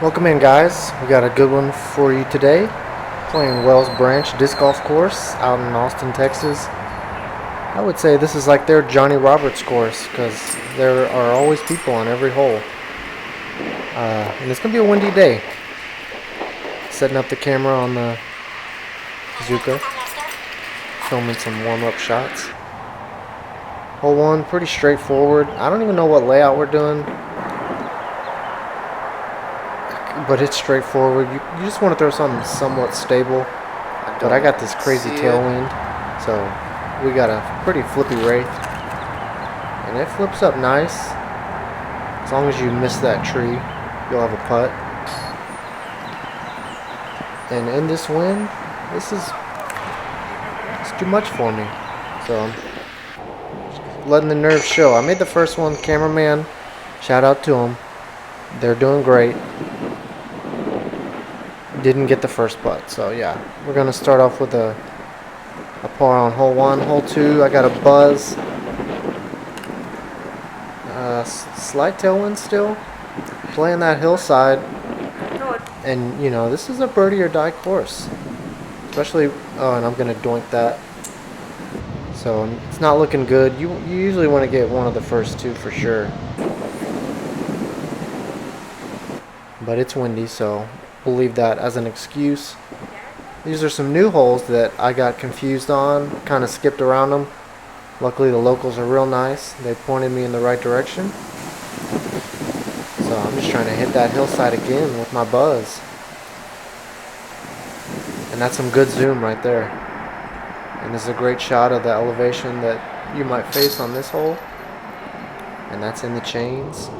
Welcome in, guys. We got a good one for you today. Playing Wells Branch Disc Golf Course out in Austin, Texas. I would say this is like their Johnny Roberts course because there are always people on every hole. And it's going to be a windy day. Setting up the camera on the Zuka. Filming some warm-up shots. Hole 1, pretty straightforward. I don't even know what layout we're doing, but it's straightforward. You just want to throw something somewhat stable. But I got this crazy tailwind, so we got a pretty flippy Wraith. And it flips up nice. As long as you miss that tree, you'll have a putt. And in this wind, it's too much for me. So I'm letting the nerves show. I made the first one, cameraman. Shout out to them. They're doing great. Didn't get the first putt, so yeah, we're gonna start off with a par on hole 1. Hole 2, I got a buzz. Slight tailwind still. Playing that hillside, and you know this is a birdie or die course. Especially, oh, and I'm gonna doink that. So it's not looking good. You usually want to get one of the first two for sure, but it's windy, so we'll leave that as an excuse. These are some new holes that I got confused on, kind of skipped around them. Luckily the locals are real nice. They pointed me in the right direction. So I'm just trying to hit that hillside again with my buzz. And that's some good zoom right there. And this is a great shot of the elevation that you might face on this hole. And that's in the chains.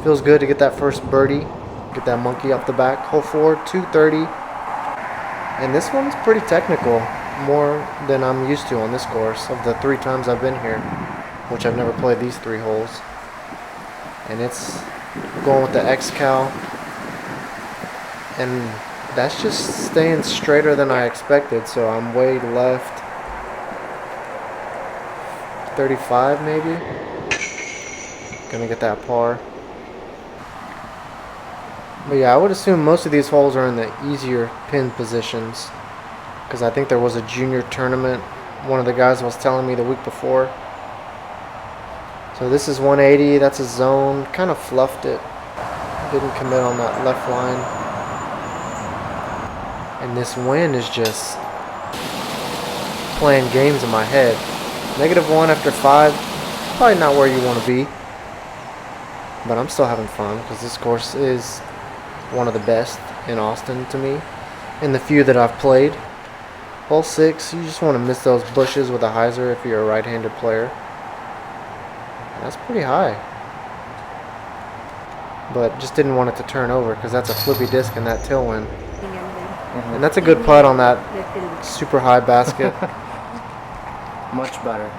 Feels good to get that first birdie. Get that monkey off the back. Hole 4, 230. And this one's pretty technical, more than I'm used to on this course of the 3 times I've been here, which I've never played these 3 holes. And it's going with the X-Cal, and that's just staying straighter than I expected, so I'm way left. 35 maybe. Gonna get that par. But yeah, I would assume most of these holes are in the easier pin positions, because I think there was a junior tournament, one of the guys was telling me the week before. So this is 180, that's a zone, kind of fluffed it, didn't commit on that left line. And this wind is just playing games in my head. -1 after 5, probably not where you want to be, but I'm still having fun because this course is one of the best in Austin to me, in the few that I've played. Hole 6, you just want to miss those bushes with a hyzer if you're a right-handed player. That's pretty high, but just didn't want it to turn over because that's a flippy disc in that tailwind. And that's a good putt on that super high basket. Much better.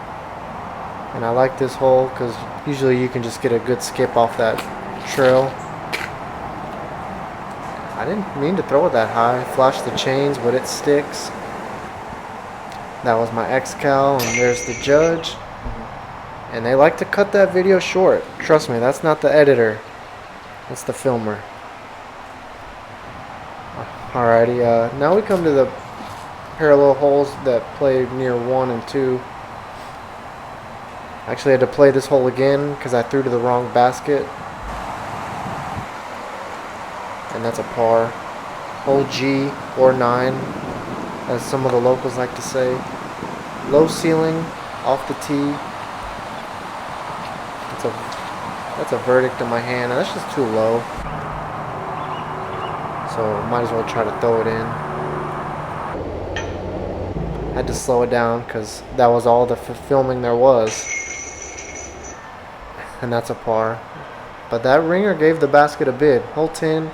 And I like this hole because usually you can just get a good skip off that trail. I didn't mean to throw it that high. Flash the chains, but it sticks. That was my X-Cal, and there's the judge. And they like to cut that video short. Trust me, that's not the editor. That's the filmer. Alrighty, now we come to the parallel holes that play near 1 and 2. Actually, I had to play this hole again because I threw to the wrong basket. And that's a par. Hole G, or 9, as some of the locals like to say. Low ceiling, off the tee. That's a verdict in my hand. That's just too low. So might as well try to throw it in. Had to slow it down because that was all the filming there was. And that's a par. But that ringer gave the basket a bid. Hole 10,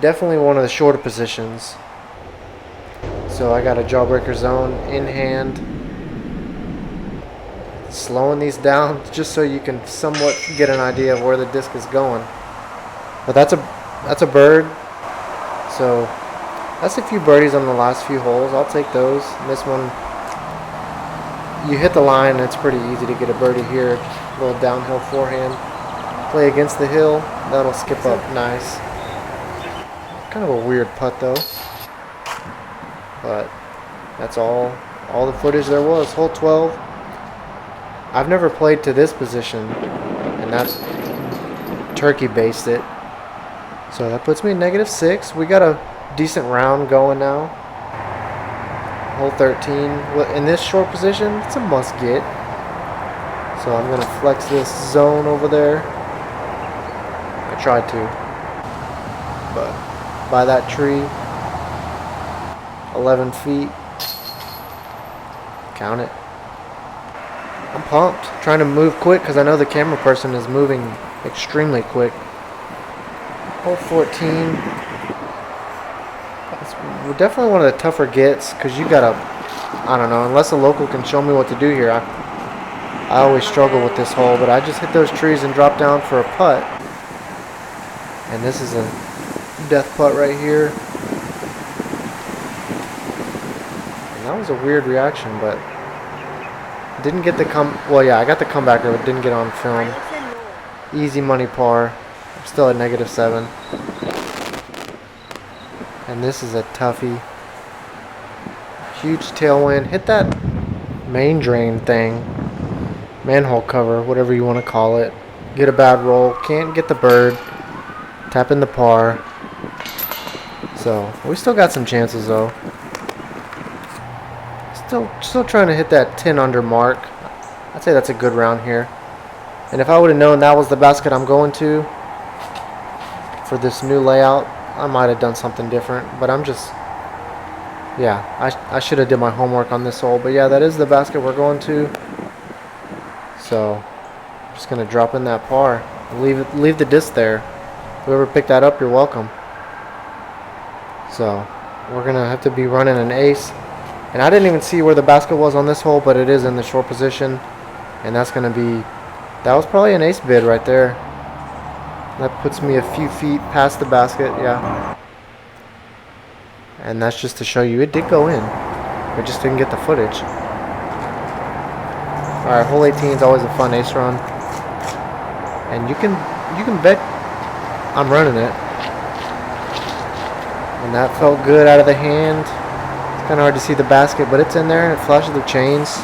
definitely one of the shorter positions. So I got a jawbreaker zone in hand. Slowing these down just so you can somewhat get an idea of where the disc is going. But that's a bird. So that's a few birdies on the last few holes. I'll take those. And this one, you hit the line, and it's pretty easy to get a birdie here. A little downhill forehand. Play against the hill. That'll skip up nice. Kind of a weird putt though. But that's all the footage there was. Hole 12. I've never played to this position, and that's turkey based it. So that puts me in -6. We got a decent round going now. Hole 13. In this short position, it's a must get. So I'm gonna flex this zone over there. I tried to, but by that tree, 11 feet. Count it. I'm pumped. Trying to move quick because I know the camera person is moving extremely quick. Hole 14. It's definitely one of the tougher gets because you gotta, I don't know, unless a local can show me what to do here. I always struggle with this hole, but I just hit those trees and drop down for a putt. And this is a death putt right here. And that was a weird reaction, but didn't get the well, yeah, I got the comebacker, but didn't get on film. Easy money par. I'm still at -7. And this is a toughie. Huge tailwind. Hit that main drain thing. Manhole cover, whatever you want to call it. Get a bad roll. Can't get the bird. Tap in the par. So, we still got some chances though. Still trying to hit that 10 under mark. I'd say that's a good round here. And if I would have known that was the basket I'm going to for this new layout, I might have done something different. But I'm just, yeah, I should have did my homework on this hole. But yeah, that is the basket we're going to. So, I'm just gonna drop in that par. Leave the disc there. Whoever picked that up, you're welcome. So, we're gonna have to be running an ace. And I didn't even see where the basket was on this hole, but it is in the short position. And that's going to be, that was probably an ace bid right there. That puts me a few feet past the basket, yeah. And that's just to show you it did go in. We just didn't get the footage. Alright, hole 18 is always a fun ace run. And you can bet I'm running it. And that felt good out of the hand. Kind of hard to see the basket, but it's in there. It flashes the chains.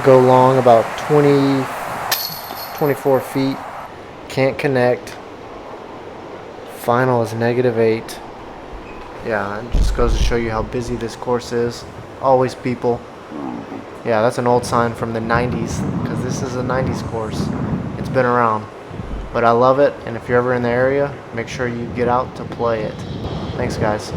Go long about 24 feet. Can't connect. Final is -8. Yeah, it just goes to show you how busy this course is. Always people. Yeah, that's an old sign from the 90s because this is a 90s course. It's been around. But I love it, and if you're ever in the area, make sure you get out to play it. Thanks, guys.